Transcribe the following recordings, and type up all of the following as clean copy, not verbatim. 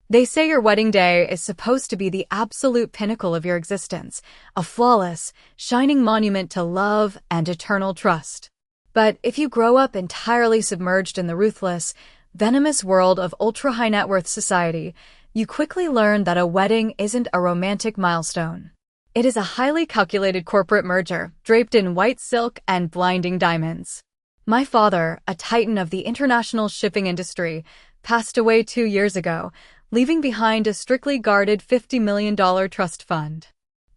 They say your wedding day is supposed to be the absolute pinnacle of your existence, a flawless, shining monument to love and eternal trust. But if you grow up entirely submerged in the ruthless, venomous world of ultra-high net worth society, you quickly learn that a wedding isn't a romantic milestone. It is a highly calculated corporate merger, draped in white silk and blinding diamonds. My father, a titan of the international shipping industry, passed away 2 years ago, leaving behind a strictly guarded $50 million trust fund.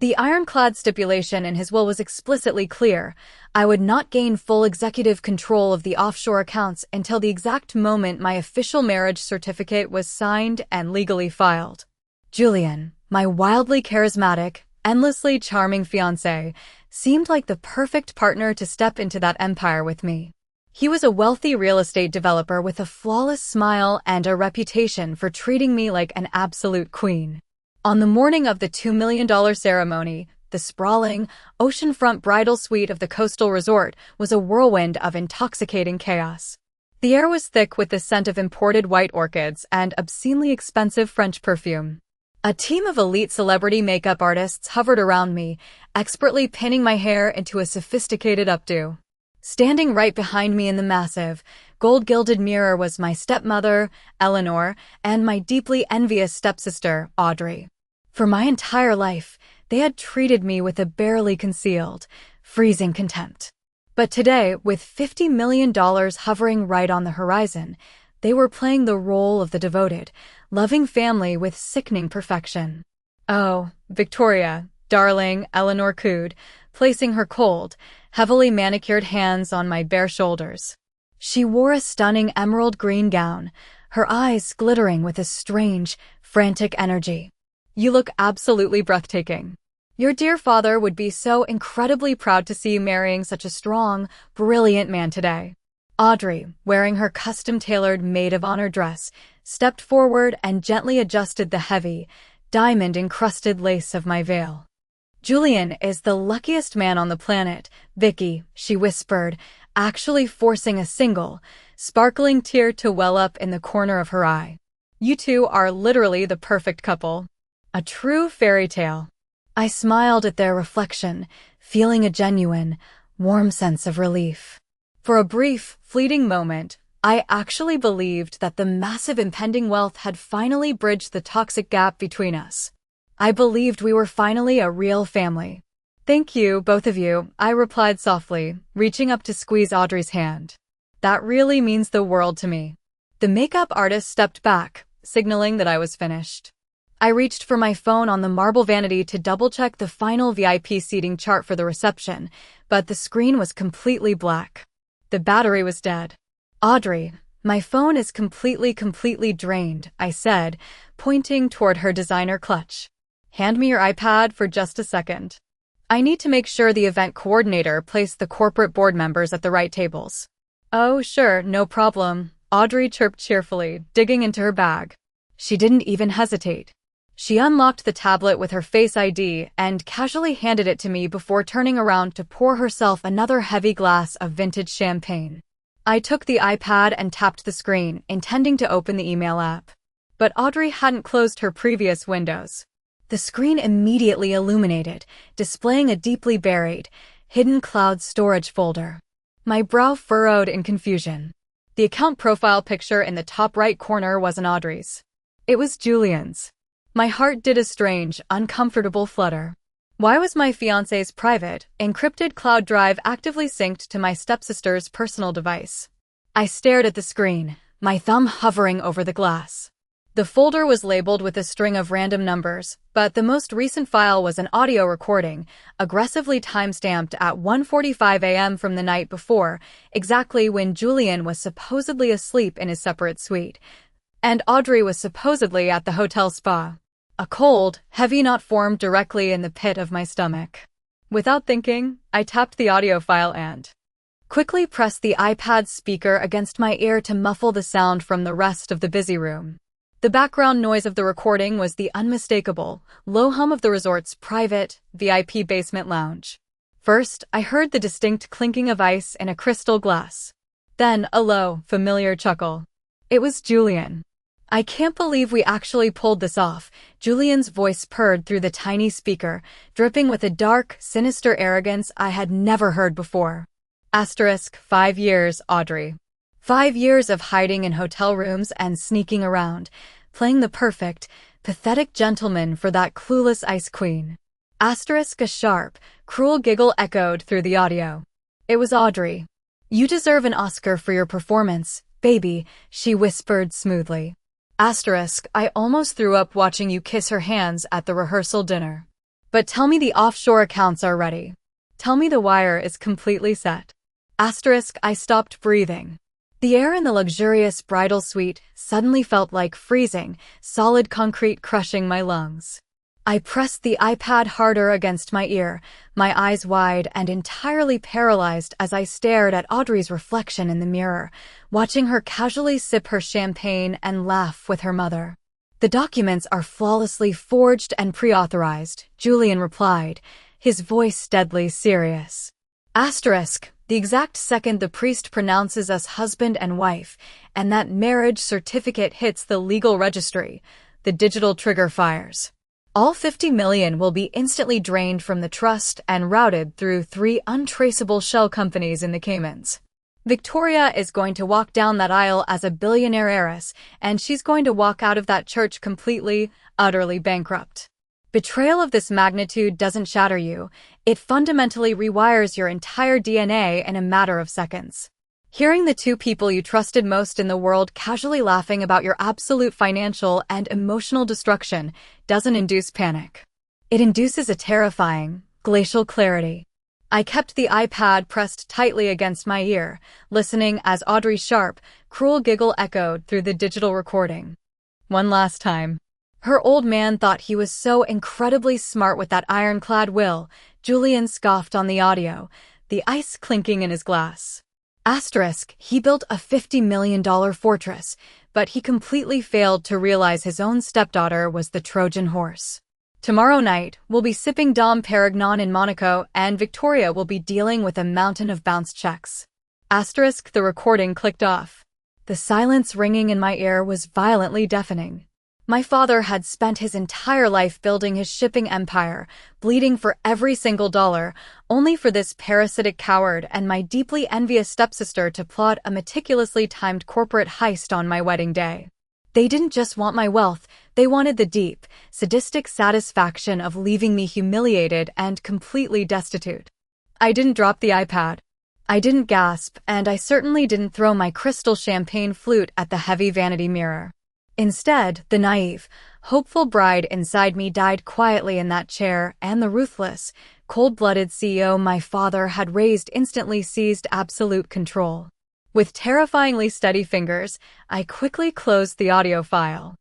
The ironclad stipulation in his will was explicitly clear. I would not gain full executive control of the offshore accounts until the exact moment my official marriage certificate was signed and legally filed. Julian, my wildly charismatic, endlessly charming fiancé, seemed like the perfect partner to step into that empire with me. He was a wealthy real estate developer with a flawless smile and a reputation for treating me like an absolute queen. On the morning of the $2 million ceremony, the sprawling, oceanfront bridal suite of the coastal resort was a whirlwind of intoxicating chaos. The air was thick with the scent of imported white orchids and obscenely expensive French perfume. A team of elite celebrity makeup artists hovered around me, expertly pinning my hair into a sophisticated updo. Standing right behind me in the massive, gold-gilded mirror was my stepmother, Eleanor, and my deeply envious stepsister, Audrey. For my entire life, they had treated me with a barely concealed, freezing contempt. But today, with $50 million hovering right on the horizon, they were playing the role of the devoted, loving family with sickening perfection. "Oh, Victoria, darling," Eleanor cooed, placing her cold, heavily manicured hands on my bare shoulders. She wore a stunning emerald green gown, her eyes glittering with a strange, frantic energy. "You look absolutely breathtaking. Your dear father would be so incredibly proud to see you marrying such a strong, brilliant man today." Audrey, wearing her custom-tailored maid of honor dress, stepped forward and gently adjusted the heavy, diamond-encrusted lace of my veil. "Julian is the luckiest man on the planet, Vicky," she whispered, actually forcing a single, sparkling tear to well up in the corner of her eye. "You two are literally the perfect couple. A true fairy tale." I smiled at their reflection, feeling a genuine, warm sense of relief. For a brief, fleeting moment, I actually believed that the massive impending wealth had finally bridged the toxic gap between us. I believed we were finally a real family. "Thank you, both of you," I replied softly, reaching up to squeeze Audrey's hand. "That really means the world to me." The makeup artist stepped back, signaling that I was finished. I reached for my phone on the marble vanity to double-check the final VIP seating chart for the reception, but the screen was completely black. The battery was dead. "Audrey, my phone is completely drained," I said, pointing toward her designer clutch. "Hand me your iPad for just a second. I need to make sure the event coordinator placed the corporate board members at the right tables." "Oh, sure, no problem," Audrey chirped cheerfully, digging into her bag. She didn't even hesitate. She unlocked the tablet with her Face ID and casually handed it to me before turning around to pour herself another heavy glass of vintage champagne. I took the iPad and tapped the screen, intending to open the email app. But Audrey hadn't closed her previous windows. The screen immediately illuminated, displaying a deeply buried, hidden cloud storage folder. My brow furrowed in confusion. The account profile picture in the top right corner wasn't Audrey's. It was Julian's. My heart did a strange, uncomfortable flutter. Why was my fiancé's private, encrypted cloud drive actively synced to my stepsister's personal device? I stared at the screen, my thumb hovering over the glass. The folder was labeled with a string of random numbers, but the most recent file was an audio recording, aggressively time-stamped at 1:45 a.m. from the night before, exactly when Julian was supposedly asleep in his separate suite, and Audrey was supposedly at the hotel spa. A cold, heavy knot formed directly in the pit of my stomach. Without thinking, I tapped the audio file and quickly pressed the iPad speaker against my ear to muffle the sound from the rest of the busy room. The background noise of the recording was the unmistakable, low hum of the resort's private, VIP basement lounge. First, I heard the distinct clinking of ice in a crystal glass. Then, a low, familiar chuckle. It was Julian. I can't believe we actually pulled this off. Julian's voice purred through the tiny speaker, dripping with a dark, sinister arrogance I had never heard before. Asterisk, 5 years, Audrey. 5 years of hiding in hotel rooms and sneaking around, playing the perfect, pathetic gentleman for that clueless ice queen. Asterisk, a sharp, cruel giggle echoed through the audio. It was Audrey. You deserve an Oscar for your performance, baby, she whispered smoothly. Asterisk, I almost threw up watching you kiss her hands at the rehearsal dinner. But tell me the offshore accounts are ready. Tell me the wire is completely set. Asterisk, I stopped breathing. The air in the luxurious bridal suite suddenly felt like freezing, solid concrete crushing my lungs. I pressed the iPad harder against my ear, my eyes wide and entirely paralyzed as I stared at Audrey's reflection in the mirror, watching her casually sip her champagne and laugh with her mother. The documents are flawlessly forged and pre-authorized, Julian replied, his voice deadly serious. Asterisk, the exact second the priest pronounces us husband and wife, and that marriage certificate hits the legal registry, the digital trigger fires. All 50 million will be instantly drained from the trust and routed through 3 untraceable shell companies in the Caymans. Victoria is going to walk down that aisle as a billionaire heiress, and she's going to walk out of that church completely, utterly bankrupt. Betrayal of this magnitude doesn't shatter you, it fundamentally rewires your entire DNA in a matter of seconds. Hearing the 2 people you trusted most in the world casually laughing about your absolute financial and emotional destruction doesn't induce panic. It induces a terrifying, glacial clarity. I kept the iPad pressed tightly against my ear, listening as Audrey's sharp, cruel giggle echoed through the digital recording. One last time. Her old man thought he was so incredibly smart with that ironclad will, Julian scoffed on the audio, the ice clinking in his glass. Asterisk, he built a $50 million fortress, but he completely failed to realize his own stepdaughter was the Trojan horse. Tomorrow night, we'll be sipping Dom Perignon in Monaco, and Victoria will be dealing with a mountain of bounced checks. Asterisk, the recording clicked off. The silence ringing in my ear was violently deafening. My father had spent his entire life building his shipping empire, bleeding for every single dollar, only for this parasitic coward and my deeply envious stepsister to plot a meticulously timed corporate heist on my wedding day. They didn't just want my wealth, they wanted the deep, sadistic satisfaction of leaving me humiliated and completely destitute. I didn't drop the iPad. I didn't gasp, and I certainly didn't throw my crystal champagne flute at the heavy vanity mirror. Instead, the naive, hopeful bride inside me died quietly in that chair, and the ruthless, cold-blooded CEO my father had raised instantly seized absolute control. With terrifyingly steady fingers, I quickly closed the audio file.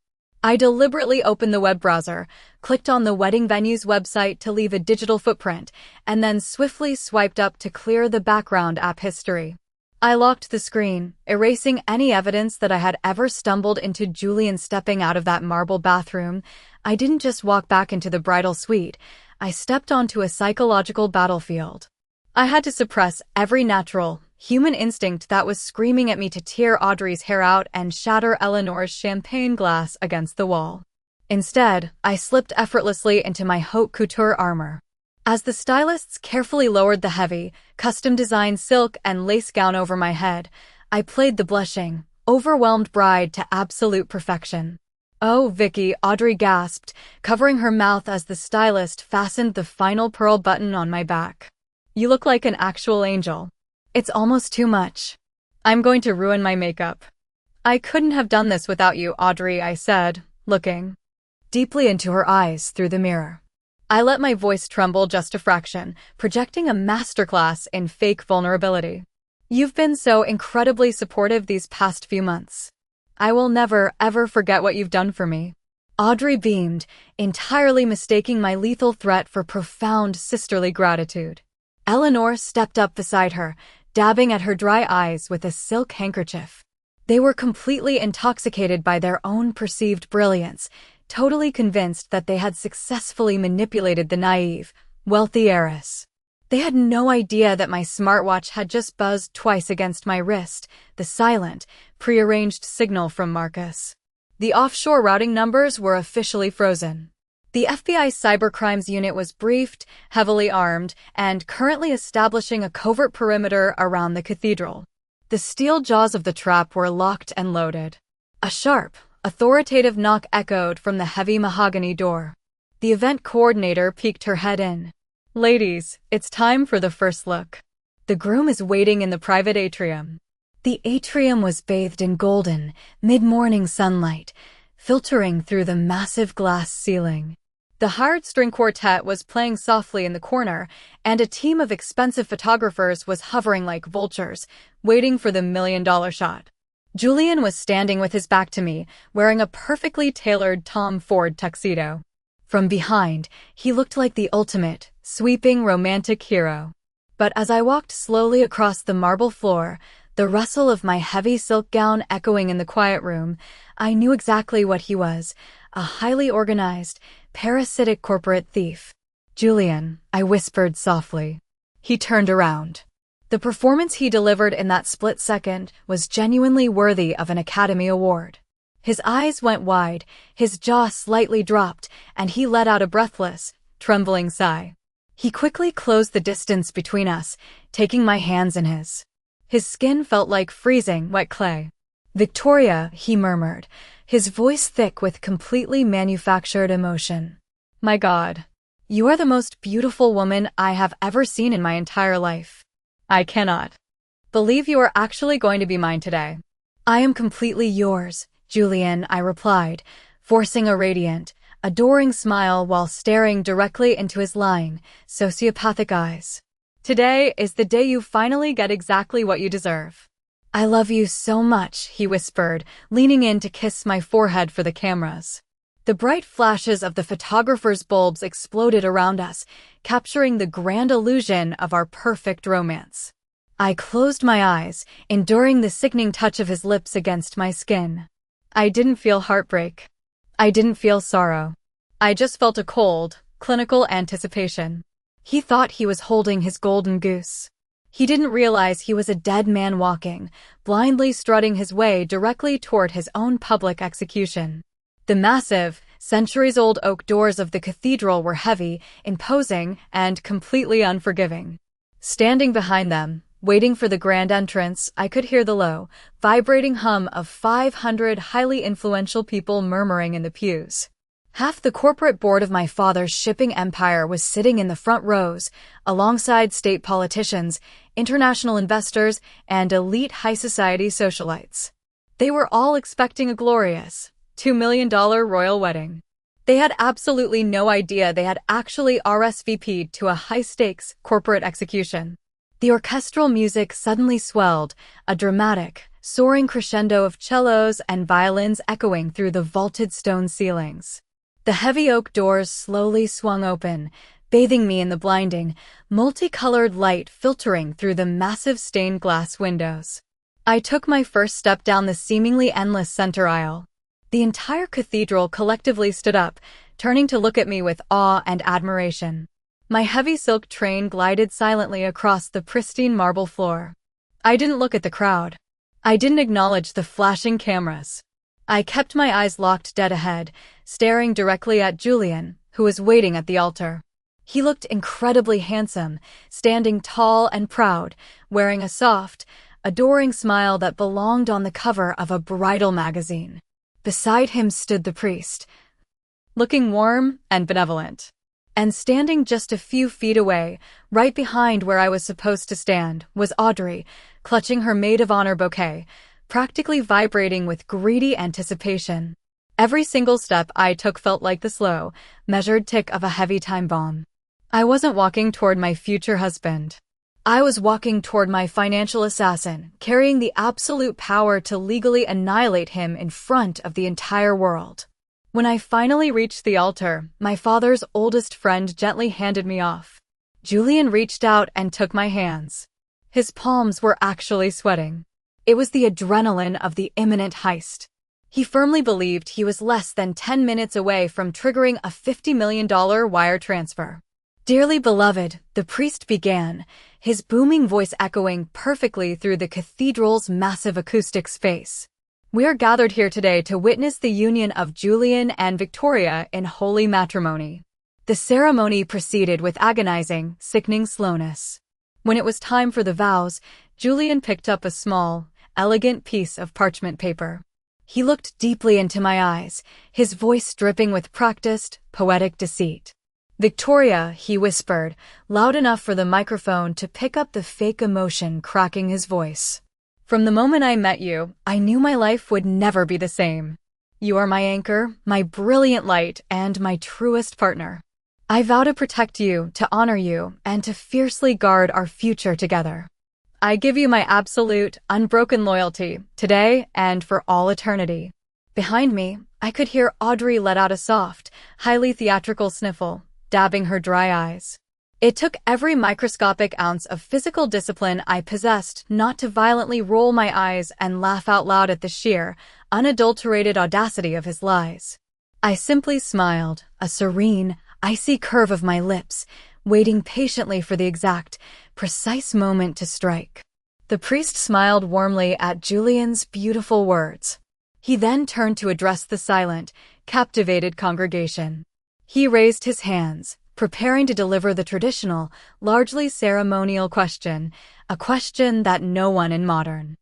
I deliberately opened the web browser, clicked on the wedding venue's website to leave a digital footprint, and then swiftly swiped up to clear the background app history. I locked the screen, erasing any evidence that I had ever stumbled into Julian stepping out of that marble bathroom. I didn't just walk back into the bridal suite, I stepped onto a psychological battlefield. I had to suppress every natural, human instinct that was screaming at me to tear Audrey's hair out and shatter Eleanor's champagne glass against the wall. Instead, I slipped effortlessly into my haute couture armor. As the stylists carefully lowered the heavy, custom-designed silk and lace gown over my head, I played the blushing, overwhelmed bride to absolute perfection. "Oh, Vicky," Audrey gasped, covering her mouth as the stylist fastened the final pearl button on my back. "You look like an actual angel." "It's almost too much. I'm going to ruin my makeup." "I couldn't have done this without you, Audrey," I said, looking deeply into her eyes through the mirror. I let my voice tremble just a fraction, projecting a masterclass in fake vulnerability. "You've been so incredibly supportive these past few months. I will never, ever forget what you've done for me." Audrey beamed, entirely mistaking my lethal threat for profound sisterly gratitude. Eleanor stepped up beside her, dabbing at her dry eyes with a silk handkerchief. They were completely intoxicated by their own perceived brilliance, totally convinced that they had successfully manipulated the naive, wealthy heiress. They had no idea that my smartwatch had just buzzed twice against my wrist, the silent, prearranged signal from Marcus. The offshore routing numbers were officially frozen. The FBI cybercrimes unit was briefed, heavily armed, and currently establishing a covert perimeter around the cathedral. The steel jaws of the trap were locked and loaded. A sharp, authoritative knock echoed from the heavy mahogany door. The event coordinator peeked her head in. "Ladies, it's time for the first look. The groom is waiting in the private atrium." The atrium was bathed in golden, mid-morning sunlight, filtering through the massive glass ceiling. The hired string quartet was playing softly in the corner, and a team of expensive photographers was hovering like vultures, waiting for the million-dollar shot. Julian was standing with his back to me, wearing a perfectly tailored Tom Ford tuxedo. From behind, he looked like the ultimate, sweeping romantic hero. But as I walked slowly across the marble floor, the rustle of my heavy silk gown echoing in the quiet room, I knew exactly what he was, a highly organized, parasitic corporate thief. "Julian," I whispered softly. He turned around. The performance he delivered in that split second was genuinely worthy of an Academy Award. His eyes went wide, his jaw slightly dropped, and he let out a breathless, trembling sigh. He quickly closed the distance between us, taking my hands in his. His skin felt like freezing, wet clay. "Victoria," he murmured, his voice thick with completely manufactured emotion. "My God, you are the most beautiful woman I have ever seen in my entire life. I cannot believe you are actually going to be mine today." "I am completely yours, Julian," I replied, forcing a radiant, adoring smile while staring directly into his lying, sociopathic eyes. "Today is the day you finally get exactly what you deserve." "I love you so much," he whispered, leaning in to kiss my forehead for the cameras. The bright flashes of the photographer's bulbs exploded around us, capturing the grand illusion of our perfect romance. I closed my eyes, enduring the sickening touch of his lips against my skin. I didn't feel heartbreak. I didn't feel sorrow. I just felt a cold, clinical anticipation. He thought he was holding his golden goose. He didn't realize he was a dead man walking, blindly strutting his way directly toward his own public execution. The massive, centuries-old oak doors of the cathedral were heavy, imposing, and completely unforgiving. Standing behind them, waiting for the grand entrance, I could hear the low, vibrating hum of 500 highly influential people murmuring in the pews. Half the corporate board of my father's shipping empire was sitting in the front rows, alongside state politicians, international investors, and elite high society socialites. They were all expecting a glorious, $2 million royal wedding. They had absolutely no idea they had actually RSVP'd to a high-stakes corporate execution. The orchestral music suddenly swelled, a dramatic, soaring crescendo of cellos and violins echoing through the vaulted stone ceilings. The heavy oak doors slowly swung open, bathing me in the blinding, multicolored light filtering through the massive stained glass windows. I took my first step down the seemingly endless center aisle. The entire cathedral collectively stood up, turning to look at me with awe and admiration. My heavy silk train glided silently across the pristine marble floor. I didn't look at the crowd. I didn't acknowledge the flashing cameras. I kept my eyes locked dead ahead, staring directly at Julian, who was waiting at the altar. He looked incredibly handsome, standing tall and proud, wearing a soft, adoring smile that belonged on the cover of a bridal magazine. Beside him stood the priest, looking warm and benevolent. And standing just a few feet away, right behind where I was supposed to stand, was Audrey, clutching her maid of honor bouquet, practically vibrating with greedy anticipation. Every single step I took felt like the slow, measured tick of a heavy time bomb. I wasn't walking toward my future husband. I was walking toward my financial assassin, carrying the absolute power to legally annihilate him in front of the entire world. When I finally reached the altar, my father's oldest friend gently handed me off. Julian reached out and took my hands. His palms were actually sweating. It was the adrenaline of the imminent heist. He firmly believed he was less than 10 minutes away from triggering a $50 million wire transfer. "Dearly beloved," the priest began, his booming voice echoing perfectly through the cathedral's massive acoustic space. We are gathered here today to witness the union of Julian and Victoria in holy matrimony. The ceremony proceeded with agonizing, sickening slowness. When it was time for the vows, Julian picked up a small, elegant piece of parchment paper. He looked deeply into my eyes, his voice dripping with practiced, poetic deceit. "Victoria," he whispered, loud enough for the microphone to pick up the fake emotion cracking his voice. "From the moment I met you, I knew my life would never be the same. You are my anchor, my brilliant light, and my truest partner. I vow to protect you, to honor you, and to fiercely guard our future together. I give you my absolute, unbroken loyalty, today and for all eternity." Behind me, I could hear Audrey let out a soft, highly theatrical sniffle, dabbing her dry eyes. It took every microscopic ounce of physical discipline I possessed not to violently roll my eyes and laugh out loud at the sheer, unadulterated audacity of his lies. I simply smiled, a serene, icy curve of my lips, waiting patiently for the exact, precise moment to strike. The priest smiled warmly at Julian's beautiful words. He then turned to address the silent, captivated congregation. He raised his hands, preparing to deliver the traditional, largely ceremonial question, a question that no one in modern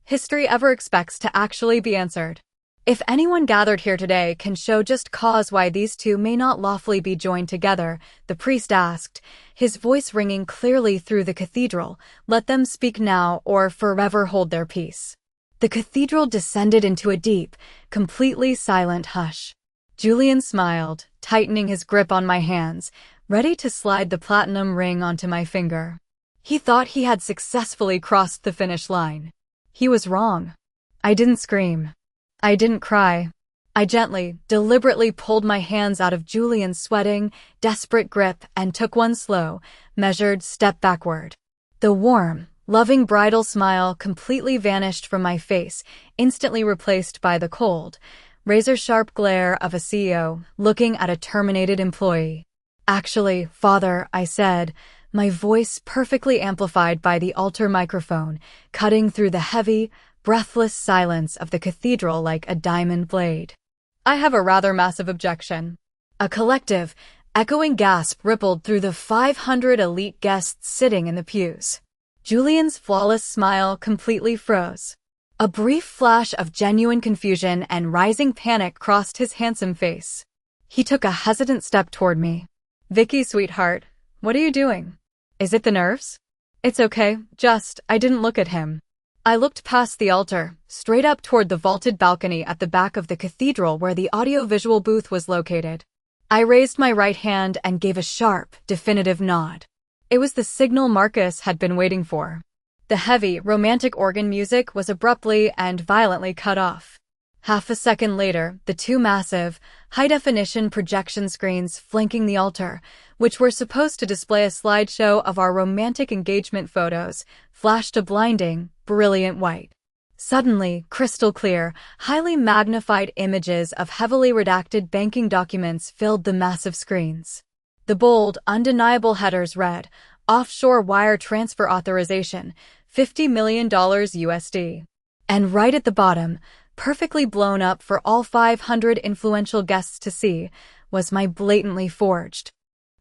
history ever expects to actually be answered. "If anyone gathered here today can show just cause why these two may not lawfully be joined together," the priest asked, his voice ringing clearly through the cathedral, "let them speak now or forever hold their peace." The cathedral descended into a deep, completely silent hush. Julian smiled, tightening his grip on my hands, ready to slide the platinum ring onto my finger. He thought he had successfully crossed the finish line. He was wrong. I didn't scream. I didn't cry. I gently, deliberately pulled my hands out of Julian's sweating, desperate grip and took one slow, measured step backward. The warm, loving bridal smile completely vanished from my face, instantly replaced by the cold, razor-sharp glare of a CEO looking at a terminated employee. "Actually, Father," I said, my voice perfectly amplified by the altar microphone, cutting through the heavy, breathless silence of the cathedral like a diamond blade. "I have a rather massive objection." A collective, echoing gasp rippled through the 500 elite guests sitting in the pews. Julian's flawless smile completely froze. A brief flash of genuine confusion and rising panic crossed his handsome face. He took a hesitant step toward me. "Vicky, sweetheart, what are you doing? Is it the nerves?" "It's okay, I didn't look at him." I looked past the altar, straight up toward the vaulted balcony at the back of the cathedral where the audiovisual booth was located. I raised my right hand and gave a sharp, definitive nod. It was the signal Marcus had been waiting for. The heavy, romantic organ music was abruptly and violently cut off. Half a second later, the two massive, high-definition projection screens flanking the altar, which were supposed to display a slideshow of our romantic engagement photos, flashed a blinding, brilliant white. Suddenly, crystal clear, highly magnified images of heavily redacted banking documents filled the massive screens. The bold, undeniable headers read, "Offshore wire transfer authorization, $50 million USD. And right at the bottom, perfectly blown up for all 500 influential guests to see, was my blatantly forged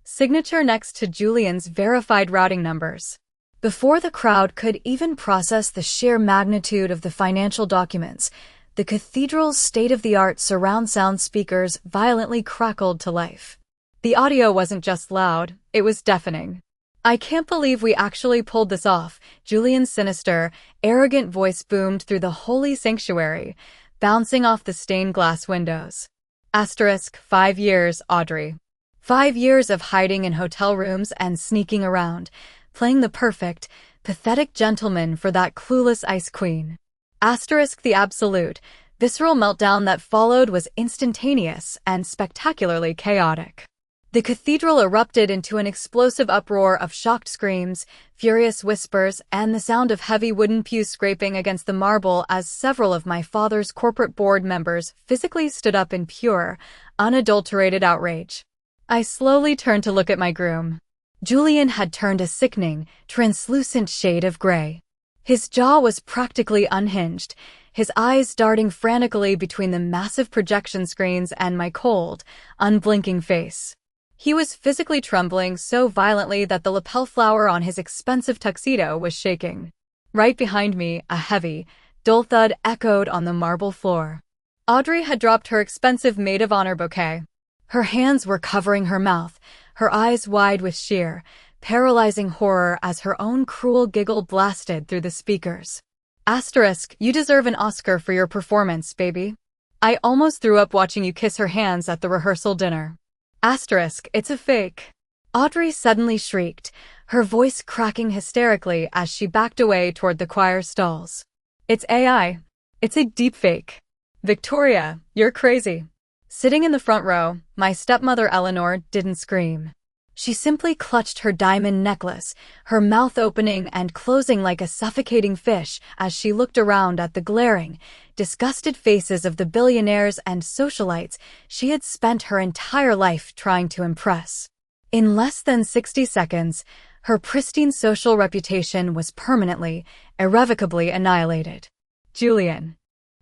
signature next to Julian's verified routing numbers. Before the crowd could even process the sheer magnitude of the financial documents, the cathedral's state-of-the-art surround sound speakers violently crackled to life. The audio wasn't just loud, it was deafening. "I can't believe we actually pulled this off," Julian's sinister, arrogant voice boomed through the holy sanctuary, bouncing off the stained glass windows. * 5 years, Audrey. 5 years of hiding in hotel rooms and sneaking around, playing the perfect, pathetic gentleman for that clueless ice queen. * The absolute, visceral meltdown that followed was instantaneous and spectacularly chaotic. The cathedral erupted into an explosive uproar of shocked screams, furious whispers, and the sound of heavy wooden pews scraping against the marble as several of my father's corporate board members physically stood up in pure, unadulterated outrage. I slowly turned to look at my groom. Julian had turned a sickening, translucent shade of gray. His jaw was practically unhinged, his eyes darting frantically between the massive projection screens and my cold, unblinking face. He was physically trembling so violently that the lapel flower on his expensive tuxedo was shaking. Right behind me, a heavy, dull thud echoed on the marble floor. Audrey had dropped her expensive maid of honor bouquet. Her hands were covering her mouth, her eyes wide with sheer, paralyzing horror as her own cruel giggle blasted through the speakers. Asterisk, you deserve an Oscar for your performance, baby. I almost threw up watching you kiss her hands at the rehearsal dinner. Asterisk, it's a fake. Audrey suddenly shrieked, her voice cracking hysterically as she backed away toward the choir stalls. It's AI. It's a deepfake. Victoria, you're crazy. Sitting in the front row, my stepmother Eleanor didn't scream. She simply clutched her diamond necklace, her mouth opening and closing like a suffocating fish as she looked around at the glaring, disgusted faces of the billionaires and socialites she had spent her entire life trying to impress. In less than 60 seconds, her pristine social reputation was permanently, irrevocably annihilated. Julian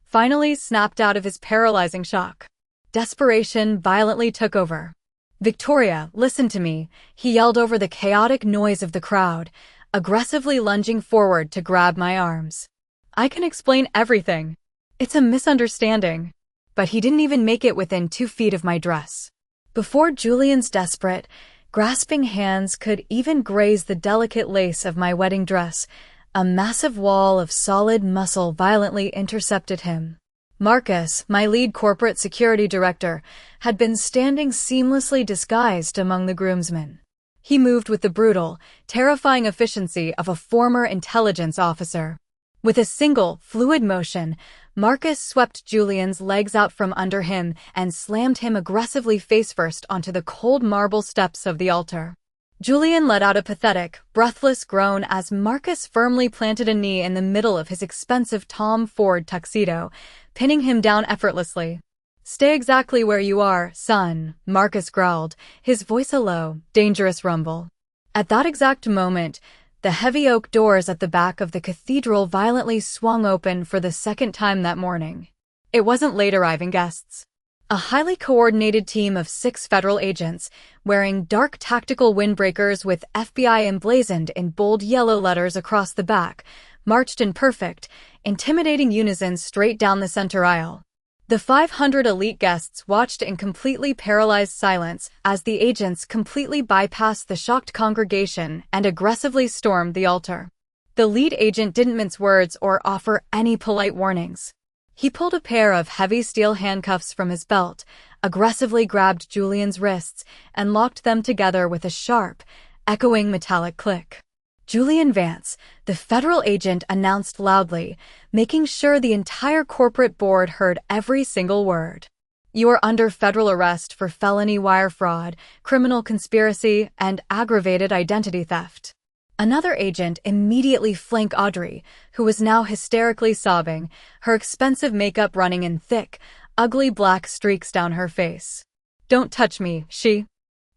finally snapped out of his paralyzing shock. Desperation violently took over. Victoria, listen to me, he yelled over the chaotic noise of the crowd, aggressively lunging forward to grab my arms. I can explain everything. It's a misunderstanding. But he didn't even make it within 2 feet of my dress. Before Julian's desperate, grasping hands could even graze the delicate lace of my wedding dress, a massive wall of solid muscle violently intercepted him. Marcus, my lead corporate security director, had been standing seamlessly disguised among the groomsmen. He moved with the brutal, terrifying efficiency of a former intelligence officer. With a single, fluid motion, Marcus swept Julian's legs out from under him and slammed him aggressively face-first onto the cold marble steps of the altar. Julian let out a pathetic, breathless groan as Marcus firmly planted a knee in the middle of his expensive Tom Ford tuxedo, pinning him down effortlessly. Stay exactly where you are, son, Marcus growled, his voice a low, dangerous rumble. At that exact moment, the heavy oak doors at the back of the cathedral violently swung open for the second time that morning. It wasn't late-arriving guests. A highly coordinated team of 6 federal agents, wearing dark tactical windbreakers with FBI emblazoned in bold yellow letters across the back, marched in perfect, intimidating unison straight down the center aisle. The 500 elite guests watched in completely paralyzed silence as the agents completely bypassed the shocked congregation and aggressively stormed the altar. The lead agent didn't mince words or offer any polite warnings. He pulled a pair of heavy steel handcuffs from his belt, aggressively grabbed Julian's wrists, and locked them together with a sharp, echoing metallic click. Julian Vance, the federal agent, announced loudly, making sure the entire corporate board heard every single word. You are under federal arrest for felony wire fraud, criminal conspiracy, and aggravated identity theft. Another agent immediately flanked Audrey, who was now hysterically sobbing, her expensive makeup running in thick, ugly black streaks down her face. "Don't touch me," she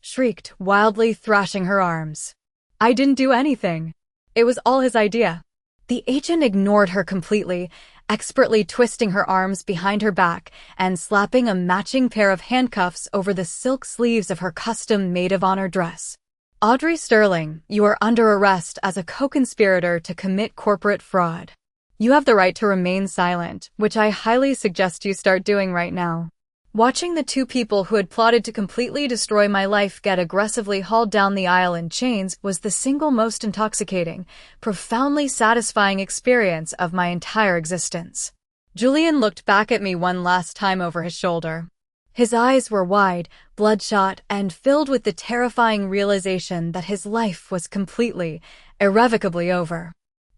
shrieked, wildly thrashing her arms. "I didn't do anything. It was all his idea." The agent ignored her completely, expertly twisting her arms behind her back and slapping a matching pair of handcuffs over the silk sleeves of her custom maid of honor dress. "Audrey Sterling, you are under arrest as a co-conspirator to commit corporate fraud. You have the right to remain silent, which I highly suggest you start doing right now." Watching the 2 people who had plotted to completely destroy my life get aggressively hauled down the aisle in chains was the single most intoxicating, profoundly satisfying experience of my entire existence. Julian looked back at me one last time over his shoulder. His eyes were wide, bloodshot, and filled with the terrifying realization that his life was completely, irrevocably over.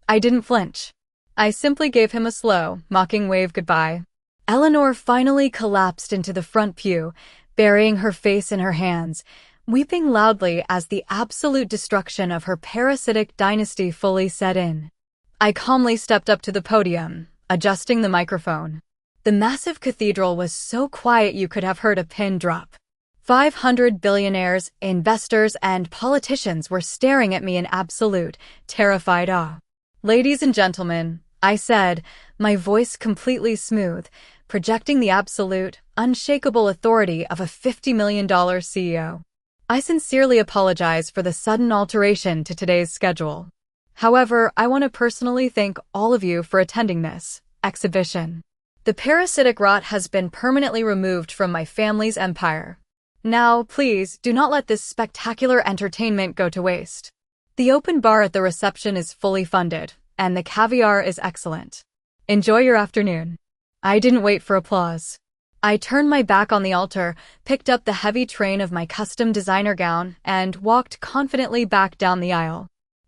I didn't flinch. I simply gave him a slow, mocking wave goodbye. Eleanor finally collapsed into the front pew, burying her face in her hands, weeping loudly as the absolute destruction of her parasitic dynasty fully set in. I calmly stepped up to the podium, adjusting the microphone. The massive cathedral was so quiet you could have heard a pin drop. 500 billionaires, investors, and politicians were staring at me in absolute, terrified awe. "Ladies and gentlemen, I said, my voice completely smooth, projecting the absolute, unshakable authority of a $50 million CEO. I sincerely apologize for the sudden alteration to today's schedule. However, I want to personally thank all of you for attending this exhibition. The parasitic rot has been permanently removed from my family's empire. Now, please, do not let this spectacular entertainment go to waste. The open bar at the reception is fully funded, and the caviar is excellent. Enjoy your afternoon. I didn't wait for applause. I turned my back on the altar, picked up the heavy train of my custom designer gown, and walked confidently back down the aisle.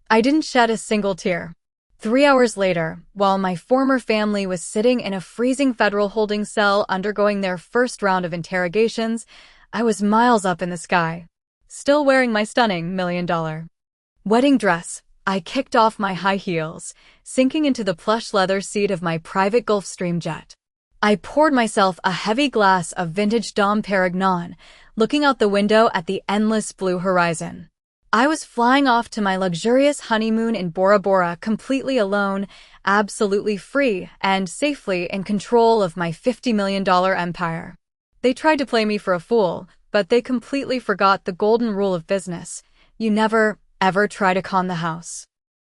I didn't shed a single tear. 3 hours later, while my former family was sitting in a freezing federal holding cell undergoing their first round of interrogations, I was miles up in the sky. Still wearing my stunning $1 million wedding dress, I kicked off my high heels, sinking into the plush leather seat of my private Gulfstream jet. I poured myself a heavy glass of vintage Dom Perignon, looking out the window at the endless blue horizon. I was flying off to my luxurious honeymoon in Bora Bora completely alone, absolutely free, and safely in control of my $50 million empire. They tried to play me for a fool, but they completely forgot the golden rule of business. You never, ever try to con the house.